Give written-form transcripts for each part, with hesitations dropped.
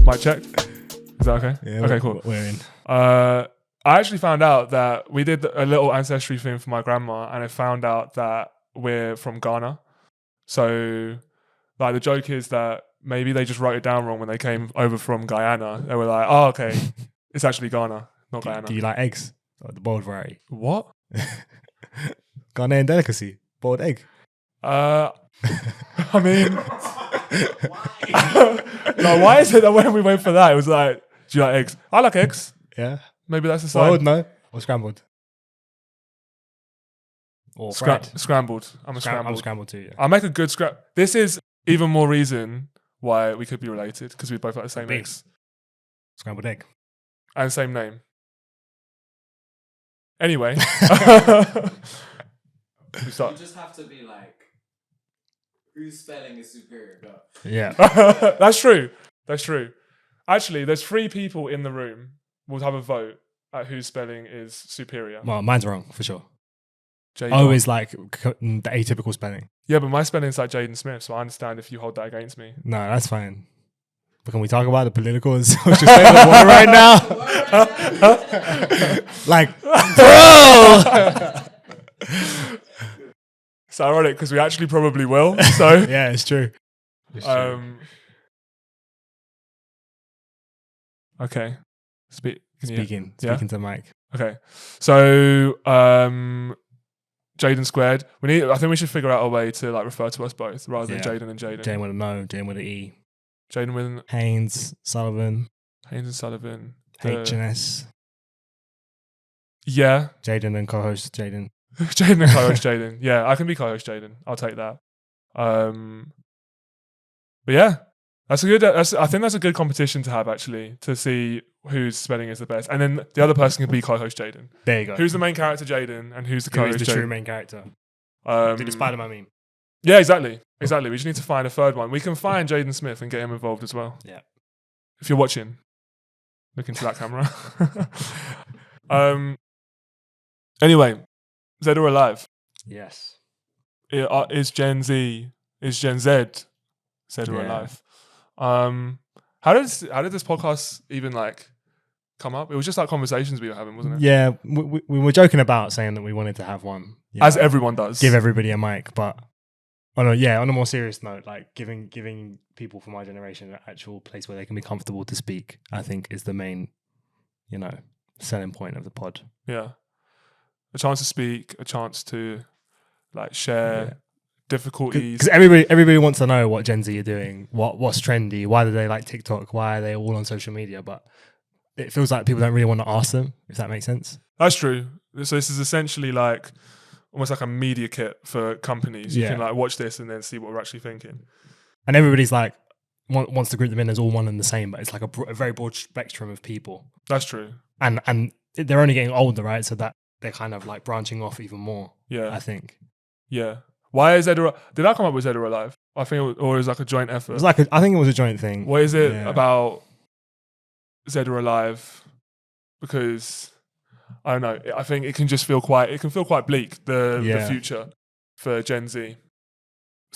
Mic check. Is that okay? Yeah, okay, cool. We're in. I actually found out that we did a little ancestry thing for my grandma, and I found out that we're from Ghana. So, like, the joke is that maybe they just wrote it down wrong when they came over from Guyana. They were like, "Oh, okay, it's actually Ghana, not Guyana." Do you like eggs? Like the boiled variety? What? Ghanaian delicacy, boiled egg. I mean, like, why is it that when we went for that, it was like, "Do you like eggs?" I like eggs. Yeah. Maybe that's the sign. Boiled, no, or scrambled. Or fried. Scrambled. I'm scrambled. I'm scrambled too. Yeah. I'll make a good scrap. This is even more reason why we could be related, because we both like the same Big. eggs Scrambled egg. and same name. Anyway, we start. You just have to be like, whose spelling is superior? Go. Yeah. That's true. That's true. Actually, there's 3 people in the room. We'll have a vote at whose spelling is superior. Well, mine's wrong for sure. Jaydon. Oh, it's like the atypical spelling. Yeah, but my spelling's like Jaden Smith, so I understand if you hold that against me. No, that's fine. But can we talk about the political and social state of the water right now? Like, bro! It's ironic because we actually probably will. So Yeah, it's true. It's true. Okay. Speaking Yeah? to Mike. Okay. So Jaden squared. I think we should figure out a way to like refer to us both rather than Yeah. Jaden and Jaydon. Jane with a no, Jane with an E. Jaden with Haynes, Sullivan, Haynes and Sullivan. H&S. Yeah. Jaden and co-host Jaden. Jaden and co-host Jaden. Yeah, I can be co-host Jaden. I'll take that. But yeah, I think that's a good competition to have, actually, to see whose spelling is the best, and then the other person can be co-host Jaden. There you go. Who's the main character, Jaden, and who's the Who co-host is the true Jaden? main character? Do the Spider-Man meme. Yeah, exactly. We just need to find a third one. We can find Jaden Smith and get him involved as well. Yeah. If you're watching, look into that camera. Anyway, Zed or Alive? Yes. Is Gen Z? Is Gen Z? Zed or Yeah. Alive? How did this podcast even like come up? It was just like conversations we were having, wasn't it? Yeah, we were joking about saying that we wanted to have one. As everyone does. Give everybody a mic, but on a more serious note, like giving people from my generation an actual place where they can be comfortable to speak, I think is the main, selling point of the pod. Yeah. A chance to speak, a chance to like share difficulties. Because everybody wants to know what Gen Z are doing, what's trendy, why do they like TikTok, why are they all on social media, but it feels like people don't really want to ask them, if that makes sense. That's true. So this is essentially like almost like a media kit for companies. You can like watch this and then see what we're actually thinking. And everybody's like wants to group them in as all one and the same, but it's like a very broad spectrum of people. That's true. And they're only getting older, right? So that they're kind of like branching off even more. Yeah, I think. Yeah. Why is Zed or did I come up with Zed or Alive? I think it was like a joint effort. I think it was a joint thing. What is it about Zed or Alive? Because I don't know. I think it can feel quite bleak, the future for Gen Z.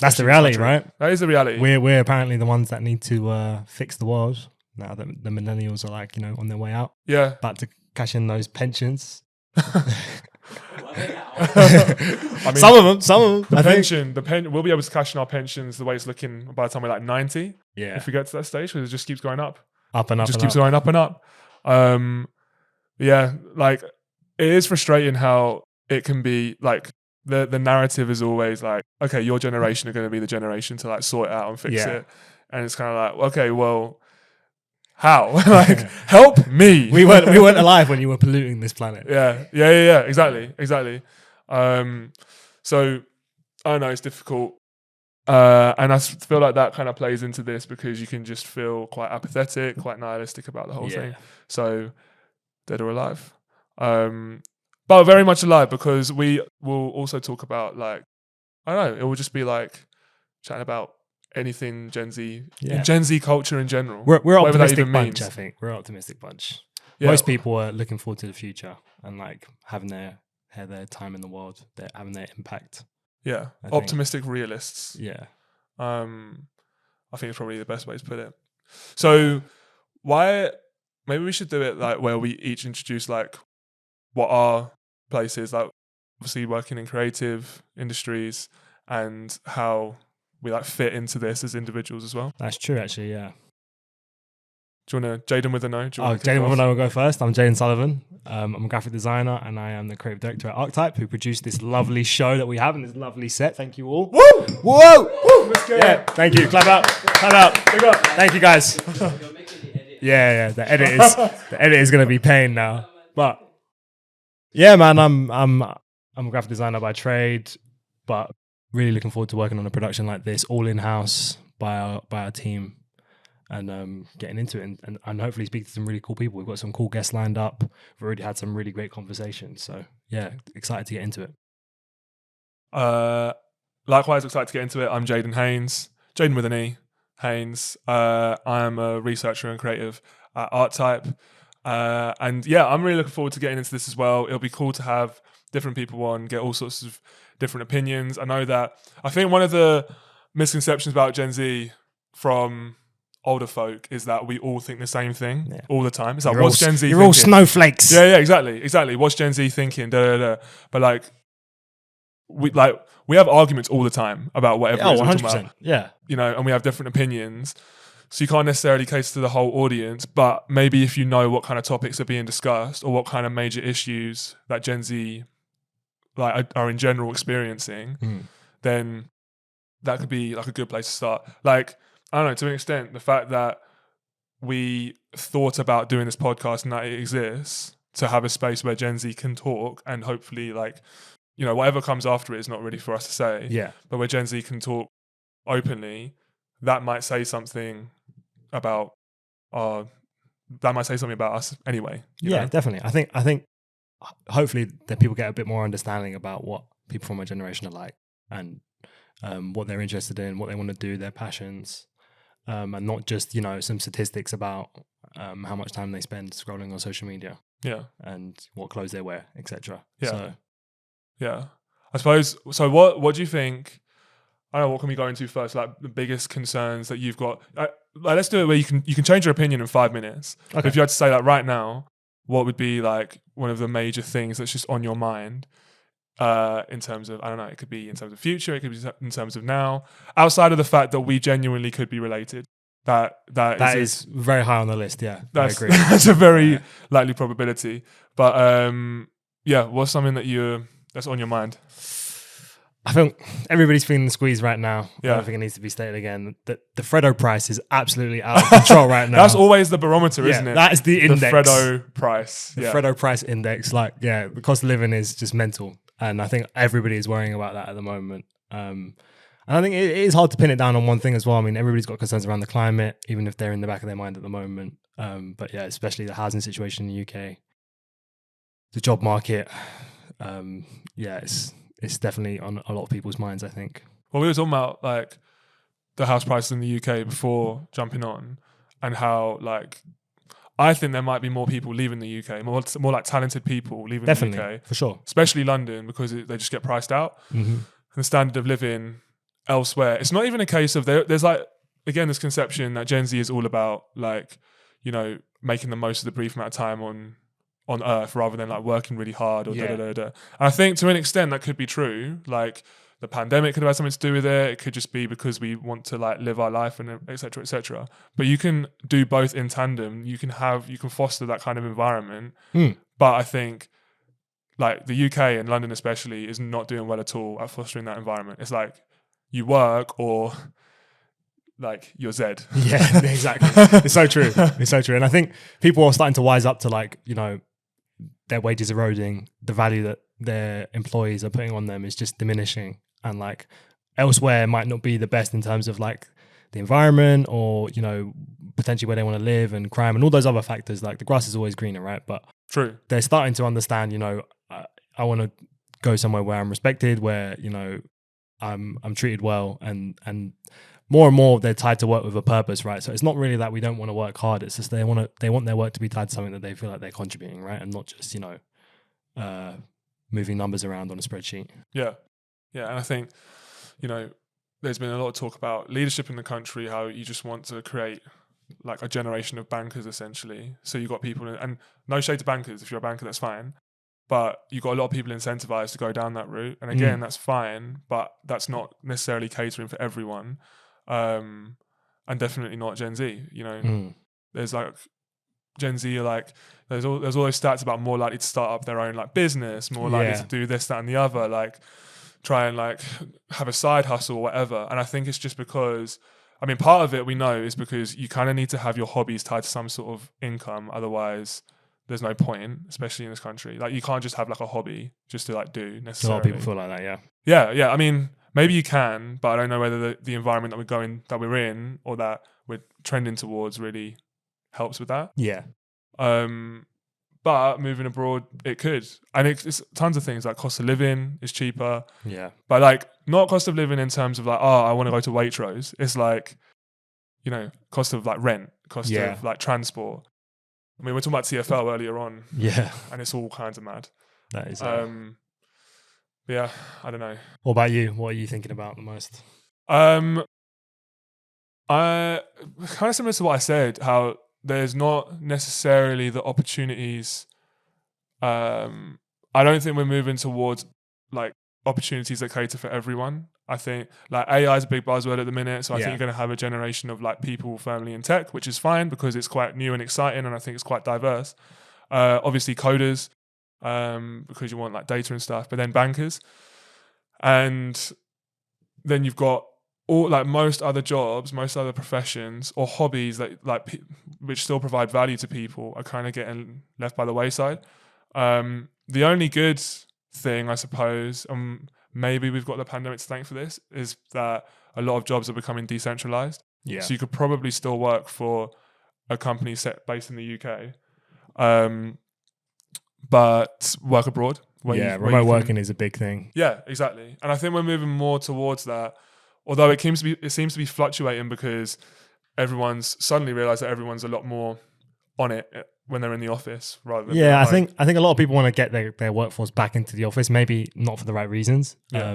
That's the reality, right? That is the reality. We're apparently the ones that need to fix the world now that the millennials are like, on their way out. Yeah. About to cash in those pensions. I mean, some of them. We'll be able to cash in our pensions the way it's looking by the time we're like 90. Yeah. If we get to that stage, because it just keeps going up. Up and up. It just keeps going up and up. Yeah, like it is frustrating how it can be like the narrative is always like, okay, your generation are going to be the generation to like sort it out and fix it. And it's kind of like, okay, well, how? Like, help me. We weren't alive when you were polluting this planet. Yeah. Exactly. So I don't know, it's difficult. And I feel like that kind of plays into this because you can just feel quite apathetic, quite nihilistic about the whole thing. So Dead or Alive. But very much alive because we will also talk about like, I don't know, it will just be like chatting about anything Gen Z, Gen Z culture in general. We're an optimistic bunch, I think. We're an optimistic bunch. Yeah. Most people are looking forward to the future and like having their their time in the world, they're having their impact. Yeah, I think. optimistic realists. Yeah. I think it's probably the best way to put it. So maybe we should do it like where we each introduce like what our place is, like obviously working in creative industries and how we like fit into this as individuals as well. That's true, actually, yeah. Do you want to, Jaden with a no? Jaden with a no will go first. I'm Jaden Sullivan. I'm a graphic designer and I am the creative director at Archetype, who produced this lovely show that we have in this lovely set. Thank you all. Woo! Whoa! Woo! Yeah, thank you. Clap out. Clap out. Big up. Thank you, guys. Yeah. The edit is going to be pain now. But yeah, man, I'm a graphic designer by trade, but really looking forward to working on a production like this, all in-house by our team. And getting into it and hopefully speak to some really cool people. We've got some cool guests lined up. We've already had some really great conversations. So yeah, excited to get into it. Likewise, excited to get into it. I'm Jaden Haynes, Jaden with an E, Haynes. I am a researcher and creative at Archetype. And yeah, I'm really looking forward to getting into this as well. It'll be cool to have different people on, get all sorts of different opinions. I think one of the misconceptions about Gen Z from older folk is that we all think the same thing all the time. It's like, what's Gen Z thinking? You're all snowflakes. Yeah, exactly. What's Gen Z thinking? But like, we have arguments all the time about whatever. Oh, 100%. Yeah. You know, and we have different opinions. So you can't necessarily cater to the whole audience, but maybe if you know what kind of topics are being discussed or what kind of major issues that Gen Z like are in general experiencing, then that could be like a good place to start. Like, I don't know, to an extent, the fact that we thought about doing this podcast and that it exists to have a space where Gen Z can talk and hopefully, like, you know, whatever comes after it is not really for us to say. Yeah. But where Gen Z can talk openly, that might say something about us anyway. Yeah, definitely. I think hopefully that people get a bit more understanding about what people from our generation are like and what they're interested in, what they want to do, their passions. And not just, you know, some statistics about how much time they spend scrolling on social media. Yeah. And what clothes they wear, etc. Yeah. So. Yeah. I suppose, so what do you think, I don't know, what can we go into first? Like the biggest concerns that you've got. Let's do it where you can change your opinion in 5 minutes. Okay. If you had to say like right now, what would be like one of the major things that's just on your mind? In terms of, I don't know, it could be in terms of future, it could be in terms of now, outside of the fact that we genuinely could be related. That is very high on the list, yeah. I agree. That's a very likely probability. But yeah, what's something that's on your mind? I think everybody's feeling the squeeze right now. Yeah. I don't think it needs to be stated again. The Freddo price is absolutely out of control right now. That's always the barometer, isn't it? That's the index. The Freddo price. The Freddo price index. Like, yeah, the cost of living is just mental. And I think everybody is worrying about that at the moment. And I think it is hard to pin it down on one thing as well. I mean, everybody's got concerns around the climate, even if they're in the back of their mind at the moment. But yeah, especially the housing situation in the UK, the job market. Yeah, it's definitely on a lot of people's minds, I think. Well, we were talking about like the house prices in the UK before jumping on, and how like I think there might be more people leaving the UK, more like talented people leaving definitely, the UK. For sure. Especially London, because they just get priced out. Mm-hmm. And the standard of living elsewhere. It's not even a case of there's like, again, this conception that Gen Z is all about like, you know, making the most of the brief amount of time on Earth rather than like working really hard or da-da-da-da. And I think to an extent that could be true. Like the pandemic could have had something to do with it. It could just be because we want to like live our life and et cetera, et cetera. But you can do both in tandem. You can foster that kind of environment. But I think like the UK and London especially is not doing well at all at fostering that environment. It's like you work or like you're Zed. Yeah, exactly. It's so true. It's so true. And I think people are starting to wise up to like, you know, their wages eroding, the value that their employees are putting on them is just diminishing. And like elsewhere might not be the best in terms of like the environment or, you know, potentially where they want to live and crime and all those other factors. Like the grass is always greener, right? But true. They're starting to understand, you know, I want to go somewhere where I'm respected, where, you know, I'm treated well, and more and more they're tied to work with a purpose, right? So it's not really that we don't want to work hard. It's just they want their work to be tied to something that they feel like they're contributing, right? And not just, you know, moving numbers around on a spreadsheet. Yeah. And I think, there's been a lot of talk about leadership in the country, how you just want to create like a generation of bankers essentially. So you've got people, and no shade to bankers, if you're a banker, that's fine. But you've got a lot of people incentivized to go down that route. And again, that's fine, but that's not necessarily catering for everyone. And definitely not Gen Z, There's like Gen Z, like there's all those stats about more likely to start up their own like business, more likely to do this, that, and the other, like try and like have a side hustle or whatever. And I think it's just because, part of it we know is because you kind of need to have your hobbies tied to some sort of income. Otherwise, there's no point, especially in this country. Like you can't just have like a hobby just to like do necessarily. A lot of people feel like that, yeah. Yeah. Maybe you can, but I don't know whether the environment that we're in or that we're trending towards really helps with that. Yeah. But moving abroad, it could. And it's tons of things, like cost of living is cheaper. Yeah. But like not cost of living in terms of like, I want to go to Waitrose. It's like, cost of like rent, cost of like transport. We're talking about TFL earlier on. Yeah. And it's all kinds of mad. That is. Yeah, I don't know. What about you? What are you thinking about the most? I kind of similar to what I said, how there's not necessarily the opportunities. I don't think we're moving towards like opportunities that cater for everyone. I think like AI is a big buzzword at the minute, so I think you're going to have a generation of like people firmly in tech, which is fine because it's quite new and exciting, and I think it's quite diverse. Obviously coders, because you want like data and stuff, but then bankers, and then you've got all like most other jobs, most other professions or hobbies that like which still provide value to people are kind of getting left by the wayside. The only good thing, I suppose, maybe we've got the pandemic to thank for this, is that a lot of jobs are becoming decentralized. Yeah. So you could probably still work for a company based in the UK, but work abroad. Remote working is a big thing. Yeah, exactly. And I think we're moving more towards that. Although it seems to be fluctuating because everyone's suddenly realised that everyone's a lot more on it when they're in the office rather than I think a lot of people want to get their workforce back into the office, maybe not for the right reasons. Yeah.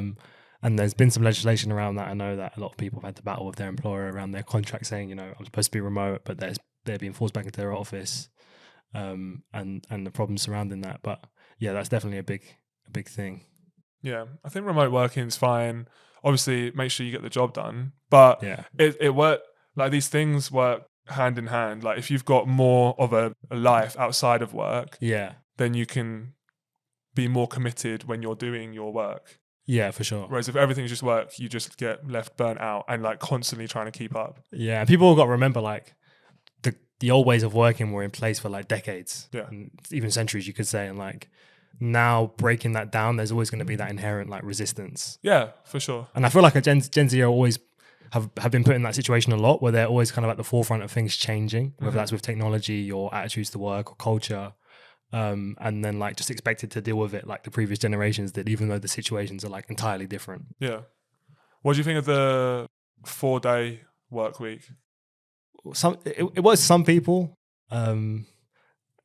And there's been some legislation around that. I know that a lot of people have had to battle with their employer around their contract saying, I'm supposed to be remote, but they're being forced back into their office, and the problems surrounding that. But yeah, that's definitely a big thing. Yeah, I think remote working is fine. Obviously, make sure you get the job done, but it work like these things work hand in hand. Like if you've got more of a life outside of work, then you can be more committed when you're doing your work. Yeah, for sure. Whereas if everything's just work, you just get left burnt out and like constantly trying to keep up. Yeah, people have got to remember like the old ways of working were in place for like decades, and even centuries, you could say, and like now breaking that down, there's always going to be that inherent like resistance. Yeah, for sure. And I feel like a Gen Z are always have been put in that situation a lot, where they're always kind of at the forefront of things changing, whether that's with technology or attitudes to work or culture. And then like just expected to deal with it like the previous generations did, even though the situations are like entirely different. Yeah. What do you think of the 4-day work week? It was some people.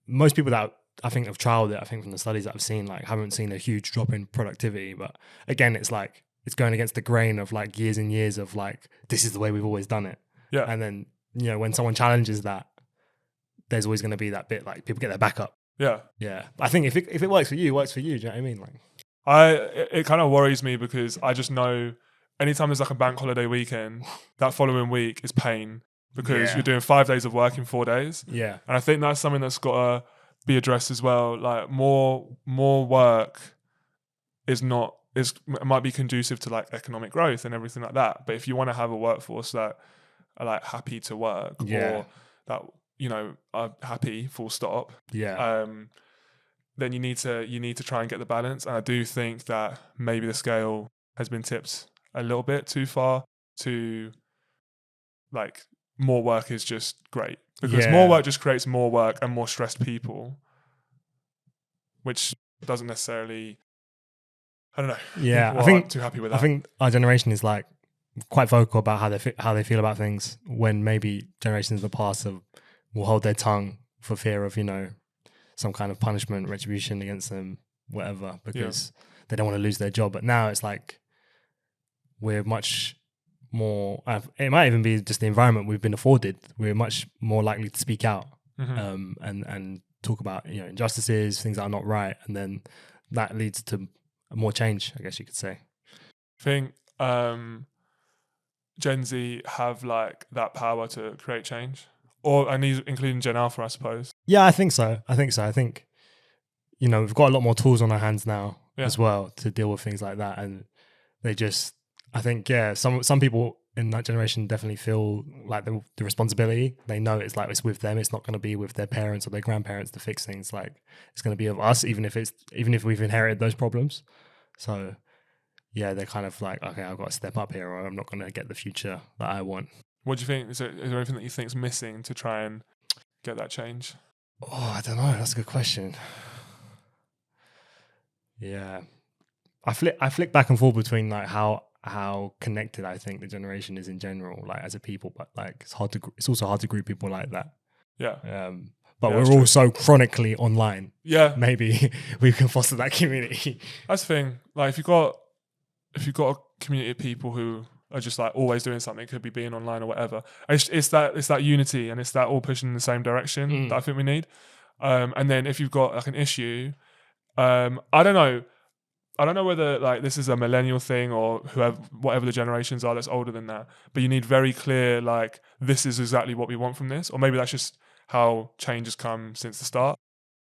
Most people that I think have trialed it, I think from the studies that I've seen, like haven't seen a huge drop in productivity. But again, it's like it's going against the grain of like years and years of like this is the way we've always done it. Yeah. And then when someone challenges that, there's always going to be that bit like people get their back up. Yeah. Yeah. I think if it works for you, it works for you. Do you know what I mean? Like, it kind of worries me because I just know anytime there's like a bank holiday weekend, that following week is pain because you're doing 5 days of work in 4 days. Yeah. And I think that's something that's got to be addressed as well. Like more work might be conducive to like economic growth and everything like that. But if you want to have a workforce that are like happy to work or that are happy, full stop. Yeah. Then you need to try and get the balance. And I do think that maybe the scale has been tipped a little bit too far to like more work is just great because more work just creates more work and more stressed people, which doesn't necessarily. I don't know. Yeah, I think too happy with that. I think our generation is like quite vocal about how they feel about things, when maybe generations in the past will hold their tongue for fear of some kind of punishment, retribution against them. whatever, because they don't want to lose their job. But now it's like we're much more, it might even be just the environment we've been afforded. We're much more likely to speak out and talk about, you know, injustices, things that are not right. And then that leads to more change, I guess you could say. I think Gen Z have like that power to create change, and these including Gen Alpha, I suppose. Yeah, I think so. I think, you know, we've got a lot more tools on our hands now as well to deal with things like that. And they just, I think, some people in that generation definitely feel like the responsibility. They know it's like it's with them. It's not going to be with their parents or their grandparents to fix things. Like it's going to be of us, even if we've inherited those problems. So yeah, they're kind of like, okay, I've got to step up here, or I'm not going to get the future that I want. What do you think? Is there anything that you think is missing to try and get that change? Oh, I don't know. That's a good question. Yeah, I flick back and forth between like how connected I think the generation is in general, like as a people, but like it's also hard to group people like that. Yeah. But we're all so chronically online. Yeah. Maybe we can foster that community. That's the thing. Like if you've got a community of people who are just like always doing something, it could be being online or whatever. It's that unity, and it's that all pushing in the same direction that I think we need. And then if you've got like an issue, I don't know whether like this is a millennial thing or whatever the generations are that's older than that, but you need very clear, like, this is exactly what we want from this. Or maybe that's just how change has come since the start.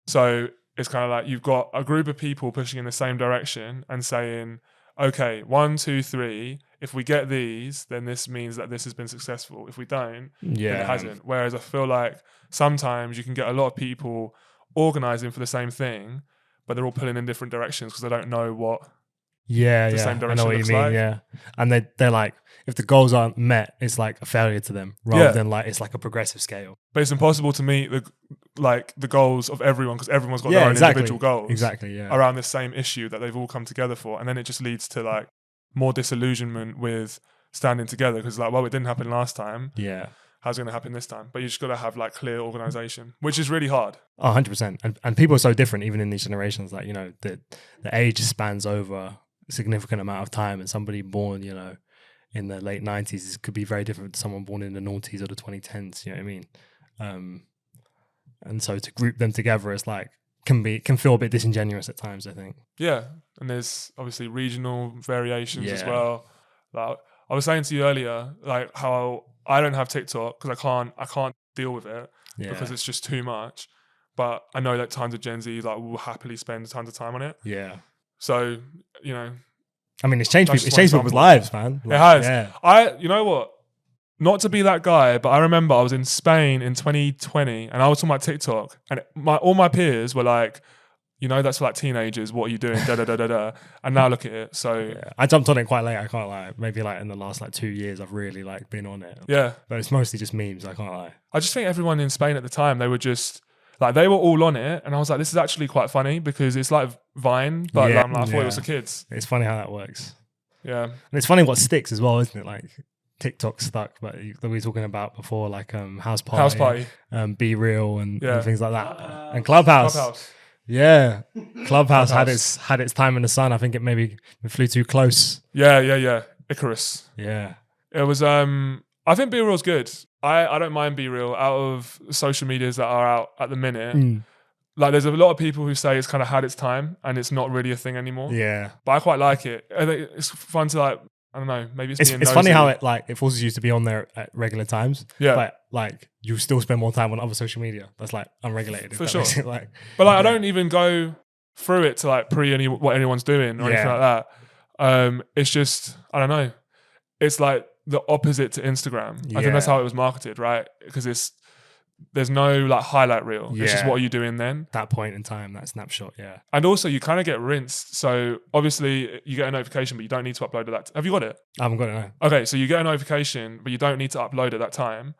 So it's kind of like you've got a group of people pushing in the same direction and saying, okay, 1, 2, 3, if we get these, then this means that this has been successful. If we don't, then it hasn't. Whereas I feel like sometimes you can get a lot of people organizing for the same thing, but they're all pulling in different directions because they don't know what the same direction I know what looks you mean, like. yeah. And they're like, if the goals aren't met, it's like a failure to them rather than like it's like a progressive scale. But it's impossible to meet the goals of everyone because everyone's got their own individual goals around this same issue that they've all come together for. And then it just leads to like more disillusionment with standing together because like, well, it didn't happen last time. Yeah. How's it going to happen this time? But you just got to have like clear organization, which is really hard. 100%. And people are so different even in these generations. Like, you know, the age spans over a significant amount of time, and somebody born, you know, in the late 90s could be very different to someone born in the noughties or the 2010s. You know what I mean? And so to group them together is like can feel a bit disingenuous at times, I think. Yeah, and there's obviously regional variations as well. Like I was saying to you earlier, like how I don't have TikTok because I can't deal with it because it's just too much. But I know that tons of Gen Z like will happily spend tons of time on it. Yeah. So you know, I mean, it's changed people's lives, man. Like, it has. Yeah. You know what? Not to be that guy, but I remember I was in Spain in 2020 and I was talking about TikTok and all my peers were like, you know, that's for like teenagers. What are you doing? Da da da da da. And now look at it. So I jumped on it quite late. I can't lie. Maybe like in the last like 2 years, I've really like been on it. Yeah, but it's mostly just memes. I can't lie. I just think everyone in Spain at the time, they were just like they were all on it, and I was like, this is actually quite funny because it's like Vine, but I thought it was for kids. It's funny how that works. Yeah, and it's funny what sticks as well, isn't it? Like TikTok stuck, but that we were talking about before, like House Party, Be Real, and things like that, and Clubhouse. Yeah, Clubhouse had its time in the sun. I think it flew too close. Yeah. Icarus. Yeah, it was. I think Be Real's good. I don't mind Be Real out of social medias that are out at the minute. Like there's a lot of people who say it's kind of had its time and it's not really a thing anymore. Yeah, but I quite like it. I think it's fun to like. I don't know. Maybe it's funny how it forces you to be on there at regular times. Yeah, but like you still spend more time on other social media that's like unregulated. For sure. But I don't even go through it to like what anyone's doing or anything like that. It's just I don't know. It's like the opposite to Instagram. I think that's how it was marketed, right? Because there's no like highlight reel. It's just what are you doing then? That point in time, that snapshot, And also you kind of get rinsed. So obviously you get a notification, but you don't need to upload at that. Have you got it? I haven't got it, no. Okay, so you get a notification, but you don't need to upload at that time.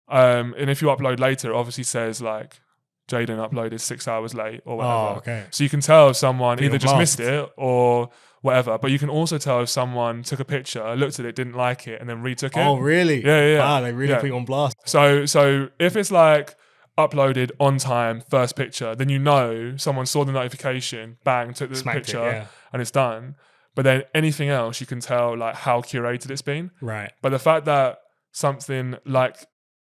And if you upload later, it obviously says like Jaden uploaded 6 hours late or whatever. Oh, okay. So you can tell if someone either just missed it or whatever. But you can also tell if someone took a picture, looked at it, didn't like it, and then retook it. Oh, really? Yeah. Wow, they really put you on blast. So if it's like uploaded on time, first picture, then you know someone saw the notification, bang, took the Smacked picture, it, yeah. and it's done. But then anything else, you can tell like how curated it's been. Right. But the fact that something like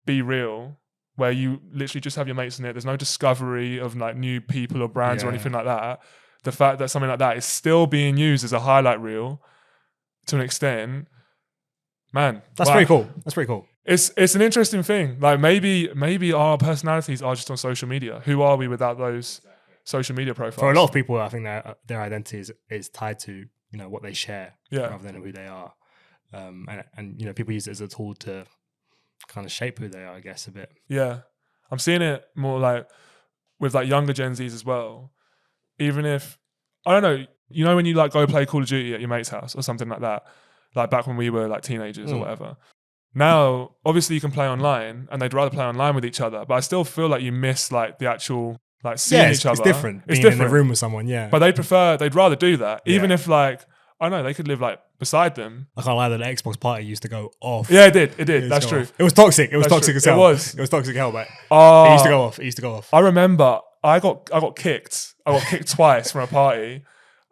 Be Real, where you literally just have your mates in it, there's no discovery of like new people or brands or Yeah. anything like that. The fact that something like that is still being used as a highlight reel to an extent, man, That's wow. pretty cool. That's pretty cool. It's an interesting thing. Like maybe our personalities are just on social media. Who are we without those social media profiles? For a lot of people, I think their identity is tied to, you know, what they share rather than who they are. And you know, people use it as a tool to kind of shape who they are, I guess, a bit. Yeah. I'm seeing it more like with like younger Gen Zs as well. Even if, I don't know, you know when you like go play Call of Duty at your mate's house or something like that, like back when we were like teenagers or whatever. Now, obviously you can play online and they'd rather play online with each other, but I still feel like you miss like the actual like seeing each other. It's different. It's being different. in the room with someone, yeah. But they'd rather do that. Even if like, I don't know, they could live like beside them. I can't lie that the Xbox party used to go off. Yeah, it did. That's true. It was toxic. It was That's toxic true. as hell. It was toxic hell, mate. It used to go off. It used to go off. I remember I got kicked. I got kicked twice from a party,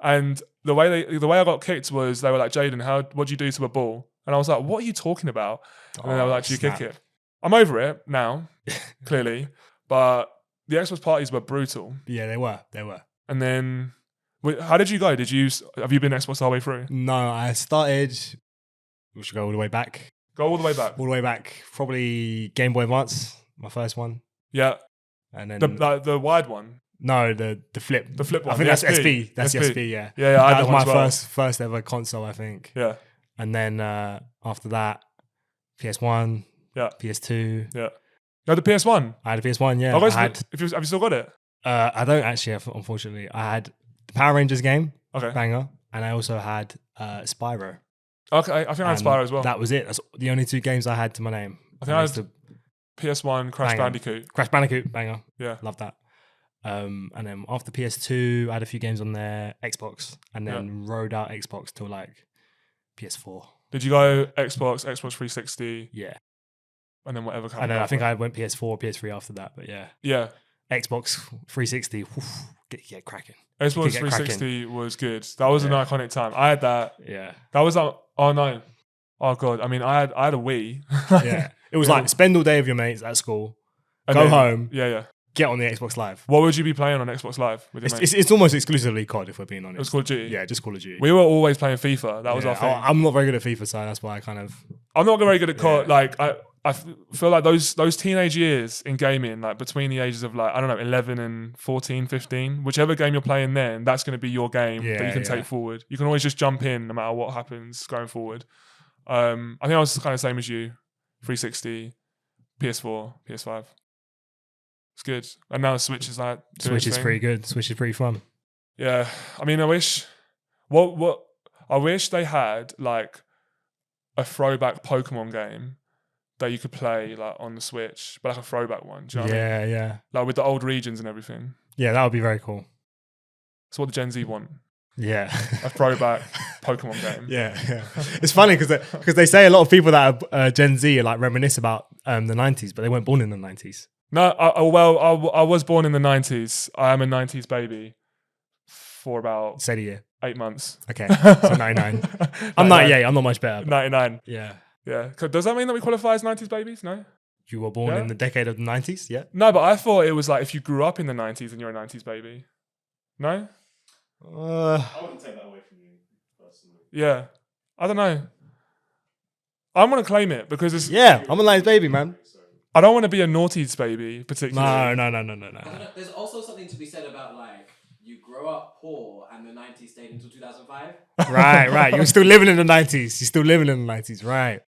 and the way I got kicked was they were like, Jaden, what'd you do to a ball? And I was like, what are you talking about? And they were like, do you kick it? I'm over it now, clearly, but the Xbox parties were brutal. Yeah, they were. And then, how did you go? Have you been Xbox the whole way through? No, I started. We should go all the way back. Go all the way back. All the way back. Probably Game Boy Advance, my first one. Yeah. And then the wide one. No, the flip. The flip one. I think that's SP. That's the SP. Yeah. Yeah. That was my first ever console, I think. Yeah. And then after that, PS1. Yeah. PS2. Yeah. You had the PS1? I had a PS1, yeah. Have you still got it? I don't actually, unfortunately. I had the Power Rangers game, okay, banger, and I also had Spyro. Okay, I think I had Spyro as well. That was it. That's the only two games I had to my name. I think I had PS1, Crash Bandicoot. Crash Bandicoot, banger. Yeah. Love that. And then after PS2, I had a few games on there, Xbox, and then rode out Xbox till like PS4. Did you go Xbox 360? Yeah. And then whatever. And then I think I went PS4, PS3 after that, but yeah. Yeah. Xbox 360, get cracking. Xbox 360 was good. That was an iconic time. I had that. Yeah. That was oh no. Oh god. I mean, I had a Wii. Yeah. It was like spend all day with your mates at school, go home. Yeah. Get on the Xbox Live. What would you be playing on Xbox Live with your mates? It's almost exclusively COD, if we're being honest. It was Call of Duty? Yeah, just Call of Duty. We were always playing FIFA. That was our thing. I'm not very good at FIFA, so that's why I kind of... I'm not very good at COD. Like, I feel like those teenage years in gaming, like between the ages of like, I don't know, 11 and 14, 15, whichever game you're playing then, that's going to be your game that you can take forward. You can always just jump in no matter what happens going forward. I think I was kind of same as you. 360, PS4, PS5. It's good. And now Switch is like... Switch is pretty good. Switch is pretty fun. Yeah. I mean, I wish they had like a throwback Pokemon game that you could play like on the Switch, but like a throwback one. Do you know what I mean? Yeah. Like with the old regions and everything. Yeah, that would be very cool. That's what the Gen Z want. Yeah. A throwback Pokemon game. Yeah. It's funny because they say a lot of people that are Gen Z are like reminisce about the 90s, but they weren't born in the 90s. No, I was born in the 90s. I am a 90s baby for about... Say the year. 8 months. Okay, so 99. I'm 98. I'm not much better. 99. Yeah. Does that mean that we qualify as 90s babies? No? You were born in the decade of the 90s? Yeah. No, but I thought it was like if you grew up in the 90s and you're a 90s baby. No? I wouldn't take that away from you, personally. Yeah. I don't know. I'm going to claim it because it's... Yeah, I'm a 90s baby, man. I don't want to be a naughties baby, particularly. No. There's also something to be said about like you grow up poor and the 90s stayed until 2005. Right. You're still living in the 90s. You're still living in the 90s, right?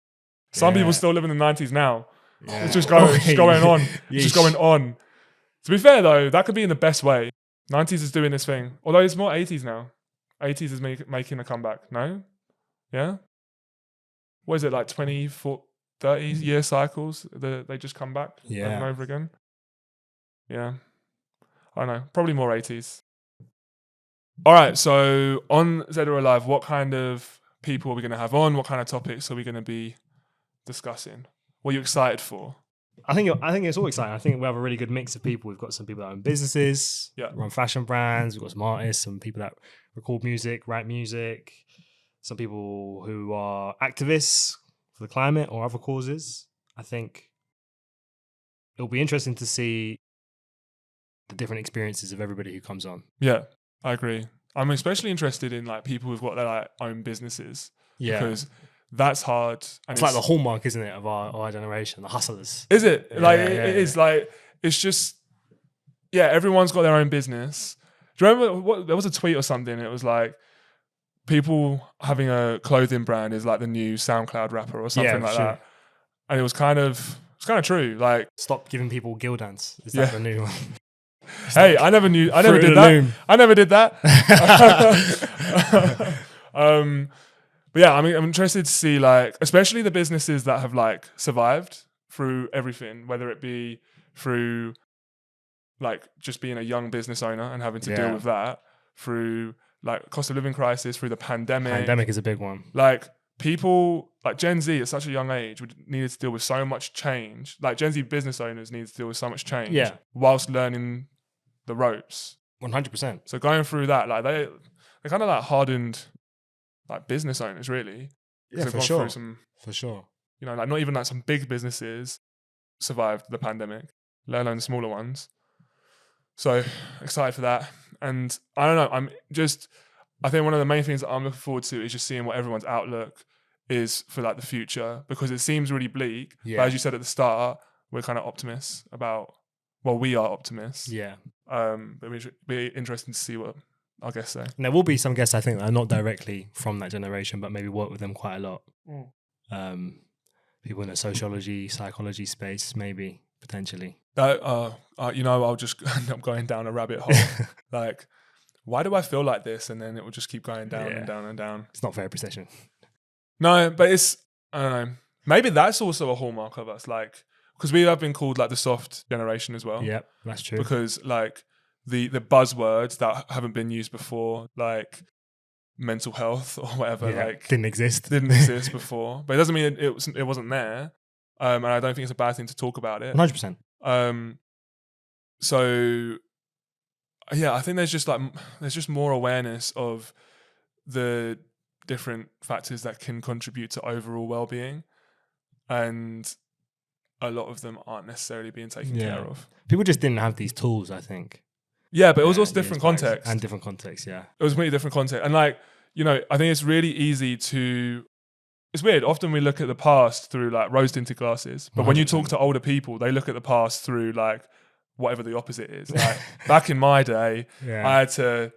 Some people still live in the 90s now. Yeah. It's just going on. It's just going on. To be fair though, that could be in the best way. 90s is doing this thing. Although it's more 80s now. 80s is making a comeback. No? Yeah? What is it, like 30 year cycles? They just come back over and over again? Yeah. I don't know. Probably more 80s. All right. So on Zed or Alive, what kind of people are we going to have on? What kind of topics are we going to be discussing? What are you excited for? I think it's all exciting. I think we have a really good mix of people. We've got some people that own businesses, run fashion brands. We've got some artists, some people that record music, write music, some people who are activists for the climate or other causes. I think it'll be interesting to see the different experiences of everybody who comes on. Yeah, I agree. I'm especially interested in like people who've got their like own businesses. Yeah. Because that's hard. And it's like the hallmark, isn't it, of our generation, the hustlers. Is it? It is like, it's just, everyone's got their own business. Do you remember there was a tweet or something? It was like, people having a clothing brand is like the new SoundCloud rapper or something like that. And it's kind of true. Like, stop giving people Gildans. Is that the new one? Hey, I never did that. I never did that. But yeah, I mean, I'm interested to see like, especially the businesses that have like survived through everything, whether it be through like just being a young business owner and having to deal with that, through like cost of living crisis, through the pandemic. Pandemic is a big one. Like people like Gen Z at such a young age needed to deal with so much change. Like Gen Z business owners needed to deal with so much change whilst learning the ropes. 100%. So going through that, like they're kind of like hardened like business owners, really. Yeah, for sure. For sure. You know, like not even like some big businesses survived the pandemic, let alone the smaller ones. So excited for that. And I don't know, I think one of the main things that I'm looking forward to is just seeing what everyone's outlook is for like the future, because it seems really bleak. Yeah. But as you said at the start, we're kind of optimists about, well, we are optimists. Yeah. But it should be interesting to see what our guests say. And there will be some guests, I think, that are not directly from that generation, but maybe work with them quite a lot. People in the sociology, psychology space, maybe, potentially. I'll just end up going down a rabbit hole. Like, why do I feel like this? And then it will just keep going down and down and down. It's not fair procession. No, but I don't know. Maybe that's also a hallmark of us. Like, because we have been called like the soft generation as well. Yeah, that's true. Because like the buzzwords that haven't been used before, like mental health or whatever, like didn't exist before. But it doesn't mean it wasn't there. And I don't think it's a bad thing to talk about it. 100%. So yeah, I think there's just more awareness of the different factors that can contribute to overall well-being, and a lot of them aren't necessarily being taken care of. People just didn't have these tools, I think. Yeah, but it was also different context. And different context, yeah. It was really different context. And like, you know, I think it's really easy to... It's weird. Often we look at the past through like rose-tinted glasses. But 100%. When you talk to older people, they look at the past through like whatever the opposite is. Like back in my day, I had to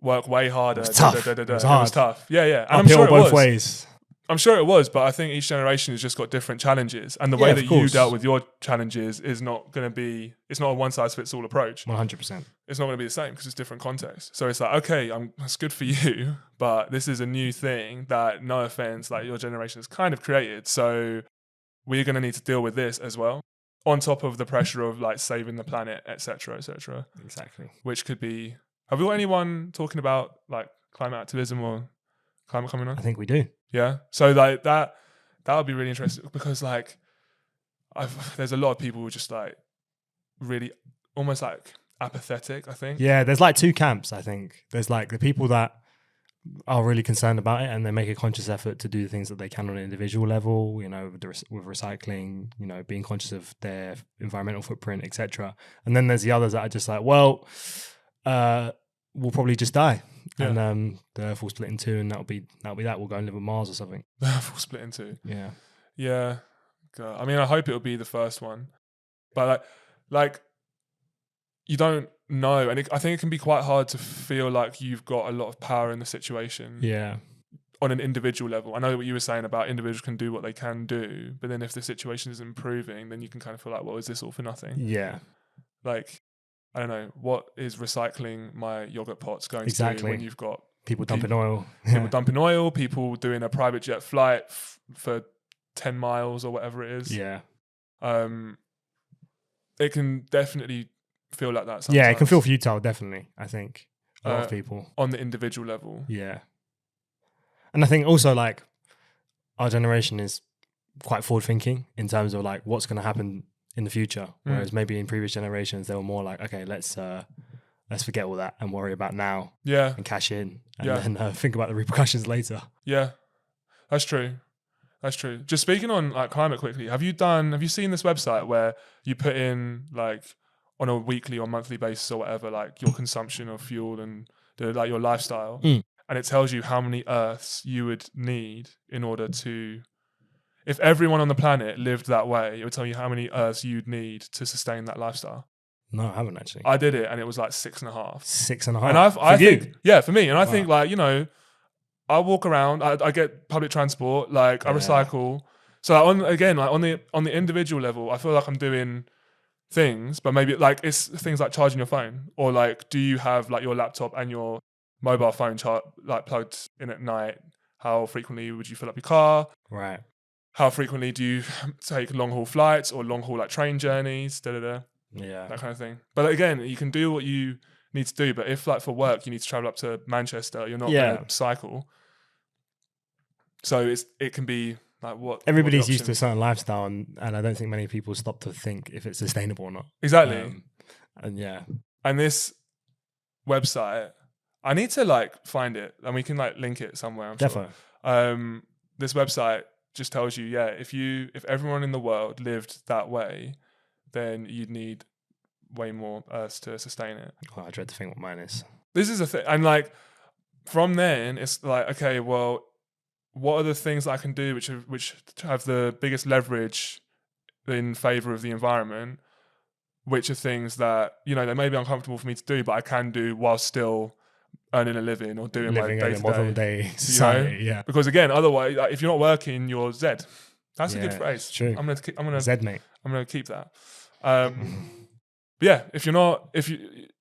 work way harder. It was tough. It was tough. Yeah. And uphill both ways. I'm sure it was, but I think each generation has just got different challenges. And the way that you dealt with your challenges is not going to be, it's not a one-size-fits-all approach. 100%. It's not going to be the same because it's different context. So it's like, okay, that's good for you, but this is a new thing that, no offense, like your generation has kind of created. So we're going to need to deal with this as well, on top of the pressure of like saving the planet, et cetera, et cetera. Exactly. Which could be, have we got anyone talking about like climate activism or climate coming on? I think we do. Yeah. So like that would be really interesting, because like there's a lot of people who are just like really almost like apathetic, I think. Yeah, there's like two camps, I think. There's like the people that are really concerned about it and they make a conscious effort to do the things that they can on an individual level, you know, with recycling, you know, being conscious of their environmental footprint, etc. And then there's the others that are just like, well, we'll probably just die. Yeah. And the Earth will split in two, and that'll be that. We'll go and live on Mars or something. The Earth will split in two. Yeah. Yeah. God. I mean, I hope it'll be the first one, but like you don't know, and I think it can be quite hard to feel like you've got a lot of power in the situation. Yeah. On an individual level, I know what you were saying about individuals can do what they can do, but then if the situation is improving, then you can kind of feel like, well, is this all for nothing? Yeah. Like, I don't know, what is recycling my yogurt pots going to do when you've got people dumping oil? People dumping oil, people doing a private jet flight for 10 miles or whatever it is. Yeah. It can definitely feel like that sometimes. Yeah, it can feel futile, definitely, I think. A lot of people. On the individual level. Yeah. And I think also like our generation is quite forward thinking in terms of like what's going to happen in the future. Whereas maybe in previous generations, they were more like, okay, let's forget all that and worry about now and cash in and then think about the repercussions later. Yeah, that's true. That's true. Just speaking on like climate quickly, have you seen this website where you put in like on a weekly or monthly basis or whatever, like your consumption of fuel and like your lifestyle, and it tells you how many Earths you would need in order to, if everyone on the planet lived that way, it would tell you how many Earths you'd need to sustain that lifestyle. No, I haven't actually. I did it and it was like 6.5. 6.5. And I think, yeah, for me. And I think like, you know, I walk around, I get public transport, like I recycle. So on the individual level, I feel like I'm doing things, but maybe like it's things like charging your phone, or like, do you have like your laptop and your mobile phone like plugged in at night? How frequently would you fill up your car? Right. How frequently do you take long haul flights or long haul like train journeys? Yeah. That kind of thing. But again, you can do what you need to do. But if like for work, you need to travel up to Manchester, you're not going to cycle. So it can be like what everybody's used to a certain lifestyle, and I don't think many people stop to think if it's sustainable or not. Exactly. And this website, I need to like find it, and we can like link it somewhere. I'm Definitely. Sure. This website just tells you, if everyone in the world lived that way, then you'd need way more Earths to sustain it. Oh, I dread to think what mine is. This is a thing, and like from then, it's like, okay, well, what are the things that I can do which have the biggest leverage in favor of the environment? Which are things that, you know, they may be uncomfortable for me to do, but I can do while still earning a living or doing my day-to-day. Modern day society, you know? Because again, otherwise, like, if you're not working, you're Zed. That's a good phrase. It's true. I'm gonna Zed, mate. I'm gonna keep that. But yeah,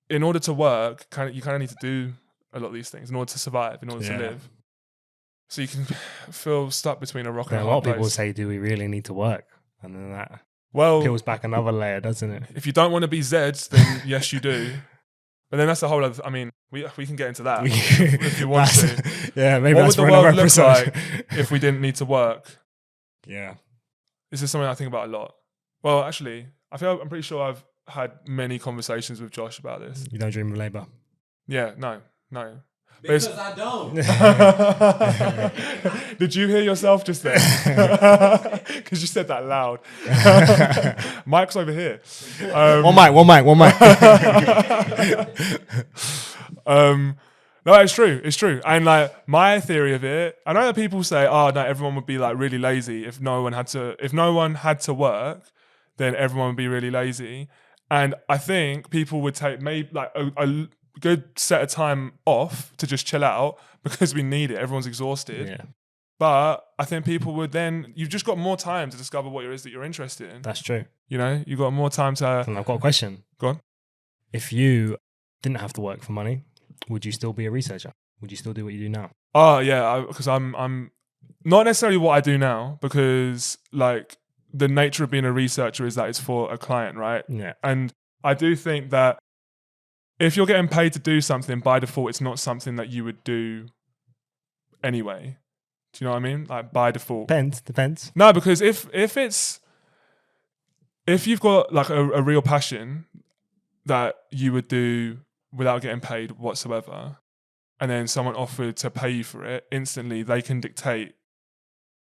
in order to work, you kind of need to do a lot of these things in order to survive, in order to live. So you can feel stuck between a rock and a hard place. A lot of people say, do we really need to work? And then that peels back another layer, doesn't it? If you don't want to be Zeds, then yes, you do. But then that's a whole other... I mean, we can get into that if you want to. Yeah, maybe what that's would for the world another look episode. like if we didn't need to work? Yeah. This is something I think about a lot. Well, actually, I'm pretty sure I've had many conversations with Josh about this. You don't dream of labour? Yeah, no. Because I don't. Did you hear yourself just then? Because you said that loud. Mike's over here. One mic. No, it's true. And like my theory of it, I know that people say, "Oh, no, everyone would be like really lazy if no one had to work, then everyone would be really lazy." And I think people would take maybe like a good set of time off to just chill out because we need it. Everyone's exhausted. Yeah. But I think people would then, you've just got more time to discover what it is that you're interested in. That's true. You know, you've got more time to... And I've got a question. Go on. If you didn't have to work for money, would you still be a researcher? Would you still do what you do now? Oh, yeah, because I'm not necessarily what I do now, because like the nature of being a researcher is that it's for a client, right? Yeah. And I do think that if you're getting paid to do something, by default, it's not something that you would do anyway. Do you know what I mean? Like by default. Depends. No, because if you've got like a real passion that you would do without getting paid whatsoever, and then someone offered to pay you for it, instantly they can dictate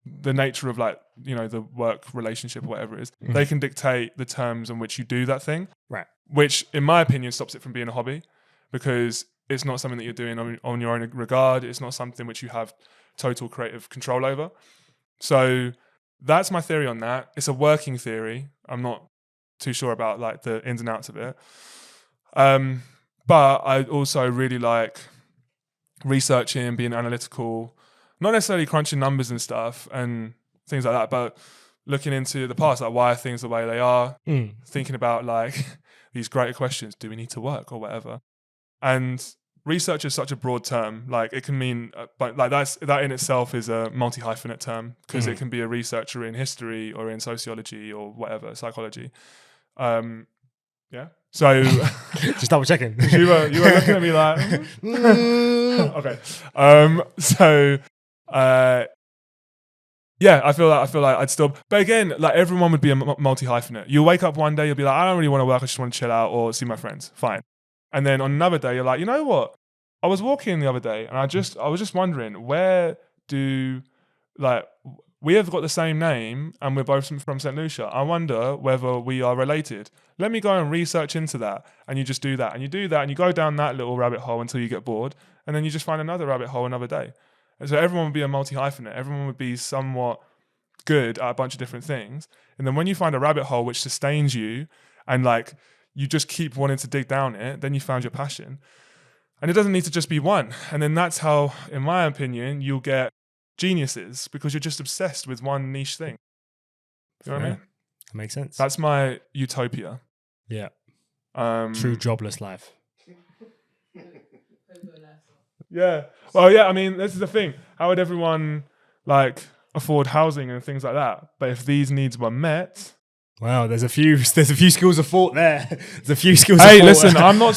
the nature of like, you know, the work relationship or whatever it is. They can dictate the terms on which you do that thing. Right. Which, in my opinion, stops it from being a hobby, because it's not something that you're doing on your own regard. It's not something which you have total creative control over. So that's my theory on that. It's a working theory. I'm not too sure about like the ins and outs of it. But I also really like researching, being analytical, not necessarily crunching numbers and stuff and things like that, but looking into the past, like why are things the way they are, thinking about like these greater questions, do we need to work or whatever? And research is such a broad term, like it can mean, but like that in itself is a multi-hyphenate term, because it can be a researcher in history or in sociology or whatever, psychology. Yeah. So just double checking. you were looking at me like okay. So Yeah, I feel like I'd still, but again, like everyone would be a multi-hyphenate. You'll wake up one day, you'll be like, I don't really want to work, I just want to chill out or see my friends. Fine. And then on another day, you're like, you know what? I was walking the other day and I was just wondering, where do, like, we have got the same name and we're both from St. Lucia. I wonder whether we are related. Let me go and research into that. And you just do that. And you do that and you go down that little rabbit hole until you get bored. And then you just find another rabbit hole another day. And so everyone would be a multi-hyphenate. Everyone would be somewhat good at a bunch of different things. And then when you find a rabbit hole which sustains you and like you just keep wanting to dig down it, then you found your passion. And it doesn't need to just be one. And then that's how, in my opinion, you'll get geniuses because you're just obsessed with one niche thing. You know what I mean? That makes sense. That's my utopia. Yeah. True jobless life. Yeah. Well, yeah, I mean, this is the thing. How would everyone like afford housing and things like that? But if these needs were met... Wow, there's a few schools of thought there. There's a few schools Hey, of thought. listen, I'm not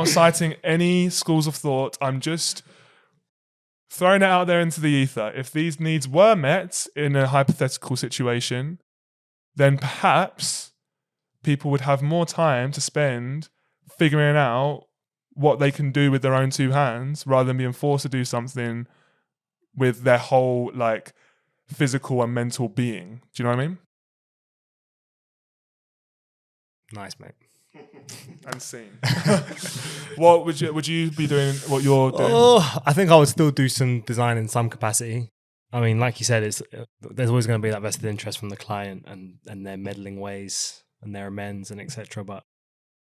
citing any schools of thought. I'm just throwing it out there into the ether. If these needs were met in a hypothetical situation, then perhaps people would have more time to spend figuring out what they can do with their own two hands rather than being forced to do something with their whole like physical and mental being. Do you know what I mean? Nice, mate. And scene. What would you be doing? What you're doing? Oh, I think I would still do some design in some capacity. I mean, like you said, there's always going to be that vested interest from the client and their meddling ways and their amends and etc. But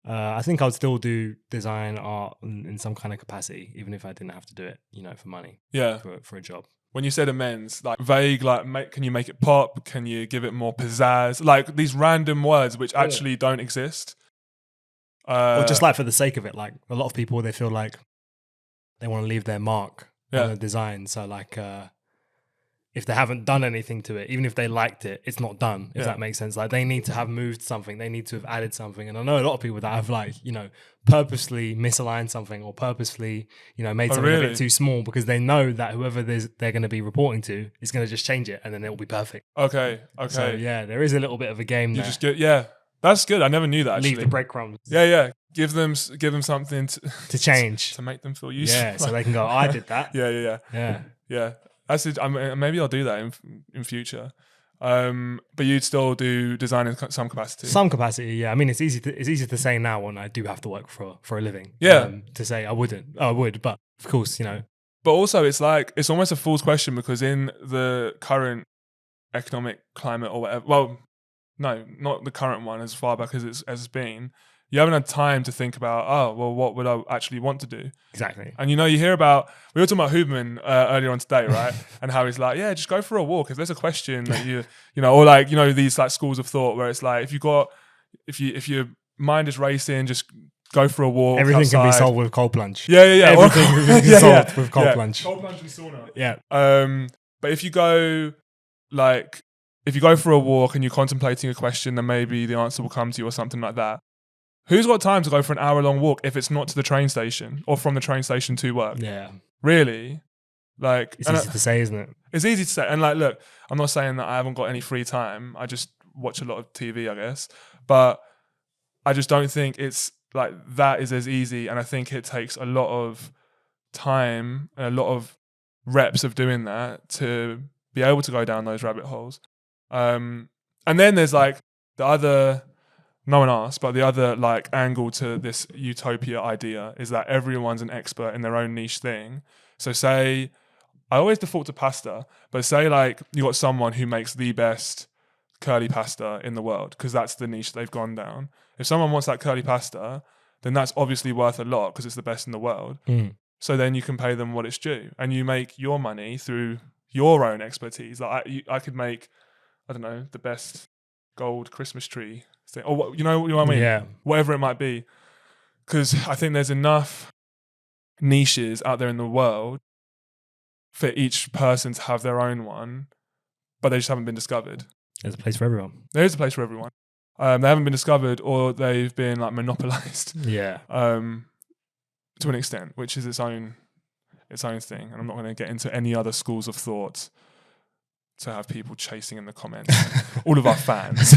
I think I would still do design art in some kind of capacity, even if I didn't have to do it, for money. Yeah. For a job. When you said amends, like vague, like can you make it pop? Can you give it more pizzazz? Like these random words which actually don't exist. Or just like for the sake of it, like a lot of people, they feel like they want to leave their mark on the design. So like if they haven't done anything to it, even if they liked it, it's not done, if that makes sense. Like they need to have moved something. They need to have added something. And I know a lot of people that have like, purposely misaligned something or purposely, made something a bit too small because they know that whoever they're going to be reporting to is going to just change it and then it will be perfect. Okay. So yeah, there is a little bit of a game there. You just that's good. I never knew that actually. Leave the breadcrumbs. Yeah. Give them something to change. To make them feel useful. Yeah, so they can go, I did that. Yeah. That's it. Maybe I'll do that in future. But you'd still do design in some capacity. Some capacity, yeah. I mean, it's easy to say now when I do have to work for a living. Yeah. To say I wouldn't. I would, but of course, But also, it's like it's almost a fool's question because in the current economic climate or whatever. Well, no, not the current one. As far back as it's been. You haven't had time to think about, what would I actually want to do? Exactly. And you hear about, we were talking about Huberman earlier on today, right? And how he's like, just go for a walk. If there's a question that or like, these like schools of thought where it's like, if your mind is racing, just go for a walk. Everything outside. can be solved with cold plunge. Yeah. Everything can be solved with cold plunge. Cold plunge and sauna. Yeah. But if you go for a walk and you're contemplating a question, then maybe the answer will come to you or something like that. Who's got time to go for an hour-long walk if it's not to the train station or from the train station to work? Yeah. Really? Like, it's easy to say, isn't it? It's easy to say. And like, look, I'm not saying that I haven't got any free time. I just watch a lot of TV, I guess. But I just don't think it's like that is as easy. And I think it takes a lot of time and a lot of reps of doing that to be able to go down those rabbit holes. And then there's like the other... No one asked, but the other like angle to this utopia idea is that everyone's an expert in their own niche thing. So say, I always default to pasta, but say like you got someone who makes the best curly pasta in the world because that's the niche they've gone down. If someone wants that curly pasta, then that's obviously worth a lot because it's the best in the world. So then you can pay them what it's due and you make your money through your own expertise. Like I could make, I don't know, the best gold Christmas tree thing, or you know what I mean? Yeah. Whatever it might be. Because I think there's enough niches out there in the world for each person to have their own one, but they just haven't been discovered. There's a place for everyone. There is a place for everyone. They haven't been discovered or they've been like monopolized. Yeah. To an extent, which is its own thing. And I'm not going to get into any other schools of thought to have people chasing in the comments. All of our fans.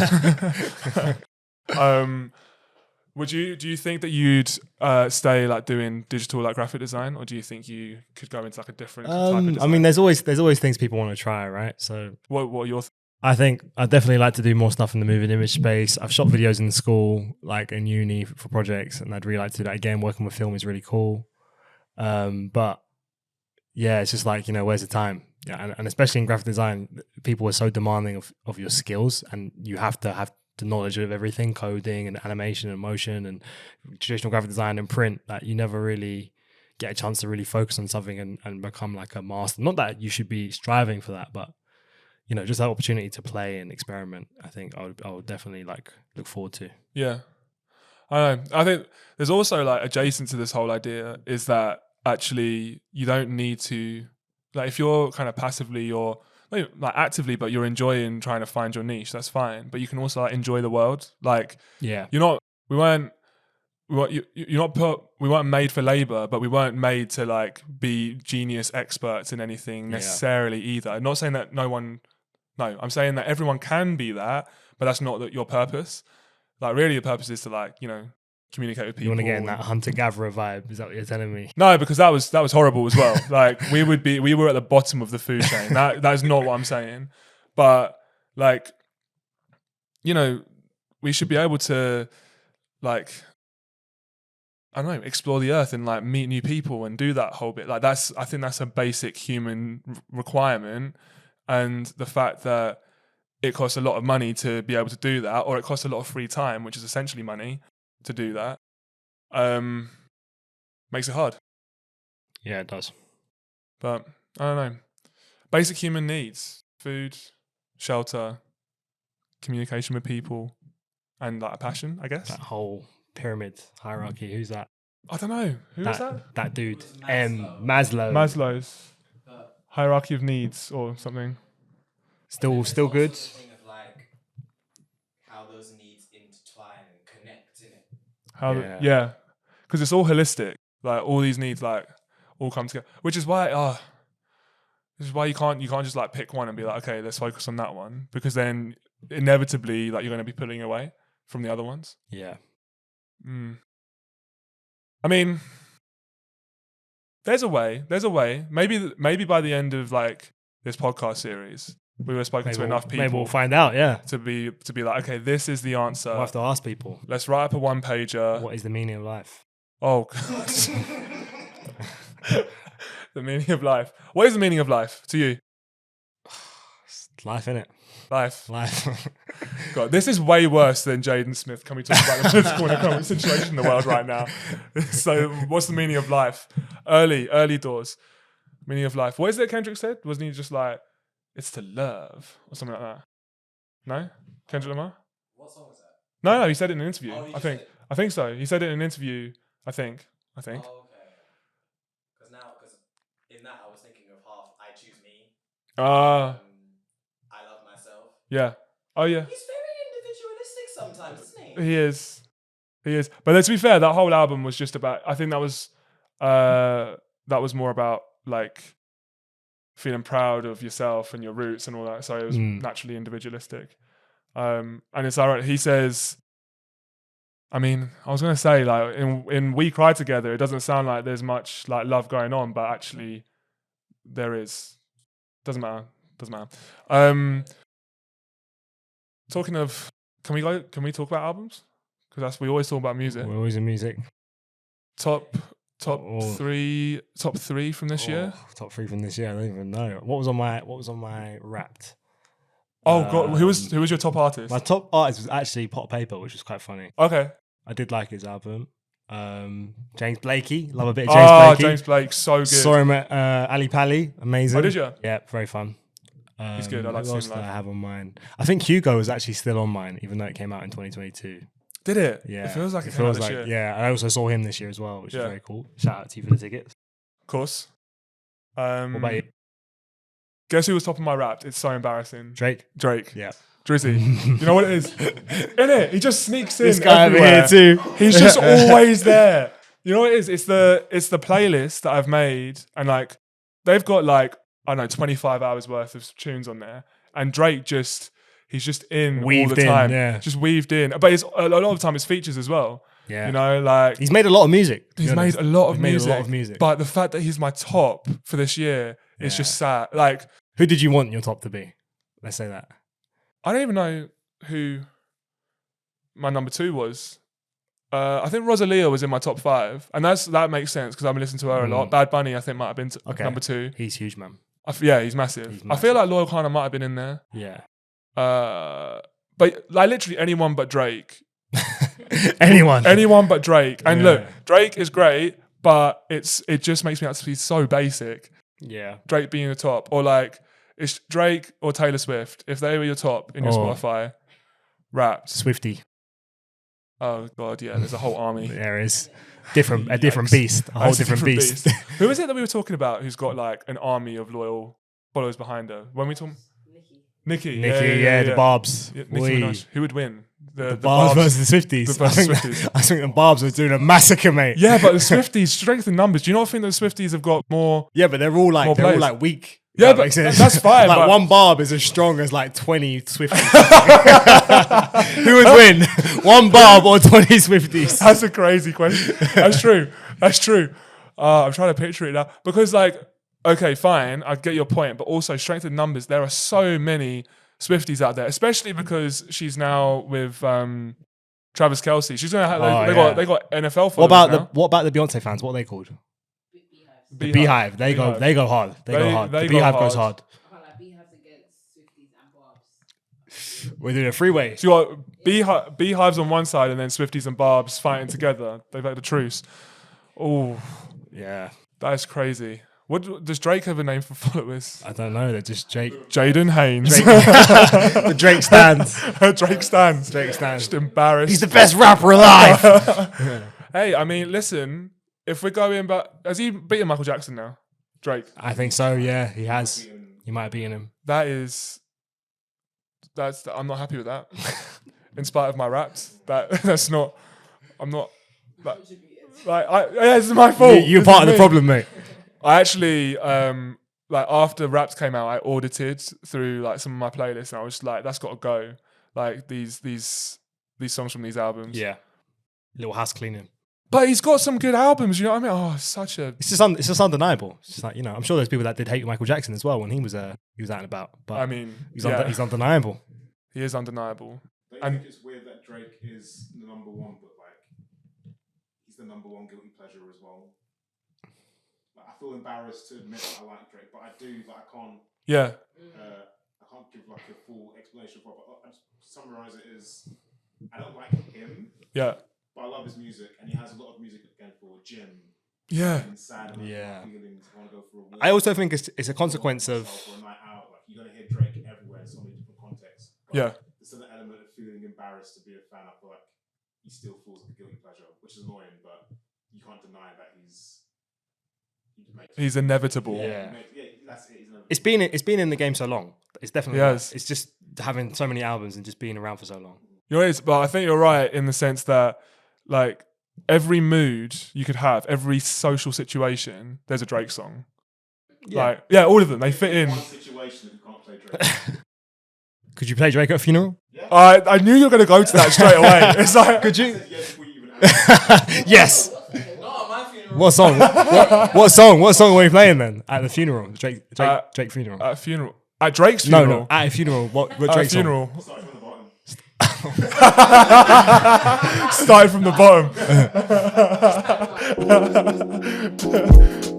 Do you think that you'd stay like doing digital like graphic design, or do you think you could go into like a different type of design? I mean, there's always things people want to try, right? So what are your I think I'd definitely like to do more stuff in the moving image space. I've shot videos in school, like in uni for projects, and I'd really like to do that again. Working with film is really cool. But yeah, it's just like, where's the time? Yeah, and especially in graphic design, people are so demanding of your skills, and you have to have the knowledge of everything, coding and animation and motion and traditional graphic design and print, that you never really get a chance to really focus on something and become like a master. Not that you should be striving for that, but just that opportunity to play and experiment, I think I would definitely like look forward to. Yeah. I don't know. I think there's also like adjacent to this whole idea is that actually you don't need to, like, if you're kind of passively or like actively, but you're enjoying trying to find your niche, that's fine. But you can also like enjoy the world. Like, yeah, we weren't made for labor, but we weren't made to like be genius experts in anything necessarily either. I'm not saying that I'm saying that everyone can be that, but that's not your purpose. Like, really, your purpose is to like, communicate with people. You want to get in that hunter-gatherer vibe? Is that what you're telling me? No, because that was horrible as well. Like, we were at the bottom of the food chain. That is not what I'm saying. But like, we should be able to like, I don't know, explore the earth and like meet new people and do that whole bit. Like, I think that's a basic human requirement. And the fact that it costs a lot of money to be able to do that, or it costs a lot of free time, which is essentially money, to do that, makes it hard. Yeah, it does. But I don't know. Basic human needs: food, shelter, communication with people, and like a passion, I guess. That whole pyramid hierarchy. Who's that? I don't know. Who is that? That dude. Maslow. Maslow. Maslow's hierarchy of needs or something. Still good. The thing of like how those needs intertwine and connect in it. Yeah, because it's all holistic. Like, all these needs like all come together, which is why you can't just like pick one and be like, okay, let's focus on that one, because then inevitably like you're going to be pulling away from the other ones. Yeah. I mean, there's a way. Maybe by the end of like this podcast series, we were spoken to enough people. Maybe we'll find out. Yeah. To be like, okay, this is the answer. We'll have to ask people. Let's write up a one pager. What is the meaning of life? Oh, God. The meaning of life. What is the meaning of life to you? Life, innit? Life. God, this is way worse than Jaden Smith. Can we talk about the political and economic situation in the world right now? So, what's the meaning of life? Early doors. Meaning of life. What is it Kendrick said? Wasn't he just like, it's to love or something like that? No? Kendrick Lamar? What song was that? No, he said it in an interview. Oh, I think so. He said it in an interview. I think. Oh, okay. Because in that I was thinking of half I choose me. I love myself. Yeah. Oh, yeah. He's very individualistic sometimes, isn't he? He is. But to be fair, that whole album was just about, I think that was more about like feeling proud of yourself and your roots and all that. So it was naturally individualistic. And it's ironic. He says, I mean, I was going to say, like, in We Cry Together, it doesn't sound like there's much like love going on, but actually there is. Doesn't matter. Talking of, can we talk about albums? Because we always talk about music. We're always in music. Top three from this year. Top three from this year. I don't even know. What was on my Wrapped? Oh God, who was your top artist? My top artist was actually Pot Paper, which was quite funny. Okay, I did like his album. James Blakey, love a bit of James Blakey. James Blake, so good. Saw him at Ali Pali, amazing. Oh, did you? Yeah, very fun. He's good. I like seeing that. I have on mine. I think Hugo was actually still on mine, even though it came out in 2022. Did it? Yeah, it feels like it came out this year. Yeah, I also saw him this year as well, which is very cool. Shout out to you for the tickets. Of course. What about you? Guess who was top of my Wrapped? It's so embarrassing. Drake. Yeah. Drizzy. You know what it is? Innit? He just sneaks in. This guy over here too. He's just always there. You know what it is? It's the playlist that I've made, and like they've got like I don't know, 25 hours worth of tunes on there. And Drake he's just in Weaved all the in, time. yeah. Just weaved in. But it's a lot of the time it's features as well. Yeah. You know, like he's made a lot of music. He's made a lot of music. Made a lot of music. But the fact that he's my top for this year is just sad. Like, who did you want your top to be? Let's say that. I don't even know who my number 2 was. I think Rosalia was in my top 5, and that makes sense because I've been listening to her a lot. Bad Bunny, I think, might have been number 2. He's huge, man. Yeah, he's massive. I feel like Loyal Kana might have been in there. Yeah. But like literally anyone but Drake. Anyone but Drake. And look, Drake is great, but it just makes me out to be so basic. Yeah. Drake being the top, or like it's Drake or Taylor Swift. If they were your top in your Spotify, raps. Swiftie. Oh God, yeah. There's a whole army. There is a different beast. A whole different beast. Who is it that we were talking about? Who's got like an army of loyal followers behind her? When we talk, Nicki, the Barbs. Yeah, Nicki Minaj. Who would win? The Barbs versus the Swifties. I think the Barbs are doing a massacre, mate. Yeah, but the Swifties, strength in numbers. Do you not think the Swifties have got more? Yeah, but they're all like weak. Yeah, but that's fine. Like one Barb is as strong as like 20 Swifties. Who would win? One Barb or 20 Swifties? That's a crazy question. That's true. I'm trying to picture it now because like, okay, fine, I get your point, but also strength in numbers. There are so many Swifties out there, especially because she's now with Travis Kelce. She's gonna have they got NFL followers. What about the Beyonce fans? What are they called? The Beehive. They go hard. They go hard. The Beehive goes hard. Beehives against Swifties and Barbs. We're doing a freeway. So you got Beehives on one side and then Swifties and Barbs fighting together. They've had the truce. Oh, yeah, that is crazy. What does Drake have a name for followers? I don't know. They're just Jake. Jaden Haynes. The Drake stands. Drake stands. Just embarrassed. He's the best rapper alive. Hey, I mean, listen. If we're going back, has he beaten Michael Jackson now? Drake? I think so, yeah. He has. He might have beaten him. I'm not happy with that. In spite of my raps, that's not, I'm not, this is my fault. You're part of the problem, mate. I actually, like after raps came out, I audited through like some of my playlists and I was like, that's got to go. Like these songs from these albums. Yeah. Little house cleaning. But he's got some good albums, you know what I mean? Oh, it's just undeniable. It's just like, you know, I'm sure there's people that did hate Michael Jackson as well when he was out and about. But I mean, he's undeniable. He is undeniable. I think it's weird that Drake is the number 1, but like he's the number 1 guilty pleasure as well. Like, I feel embarrassed to admit that I like Drake, but I do. Like, I can't. Yeah. I can't give like a full explanation for it. But I just summarize it as I don't like him. Yeah. But I love his music, and he has a lot of music again for gym. Yeah. Sad feelings, want to go for a walk. I also think it's a consequence of. For a night out, like you're gonna hear Drake everywhere in so many different contexts. But yeah. There's an element of feeling embarrassed to be a fan. I feel like he still feels like a guilty pleasure, which is annoying, but you can't deny that he's inevitable. Yeah. That's it. He's It's inevitable. been in the game so long. It's definitely. Yes. It's just having so many albums and just being around for so long. But I think you're right in the sense that. Like every mood you could have, every social situation, there's a Drake song. Yeah. Like, all of them. They fit in. One situation that you can't play Drake. Could you play Drake at a funeral? Yeah. I knew you were going to go to that straight away. It's like, could you? Yes, before you even asked. Yes. Not at my funeral. What song? What song were you playing then at the funeral? Drake funeral. At a funeral. At Drake's funeral. No, at a funeral. What Drake at a funeral. song? Start from the bottom. Started from the bottom.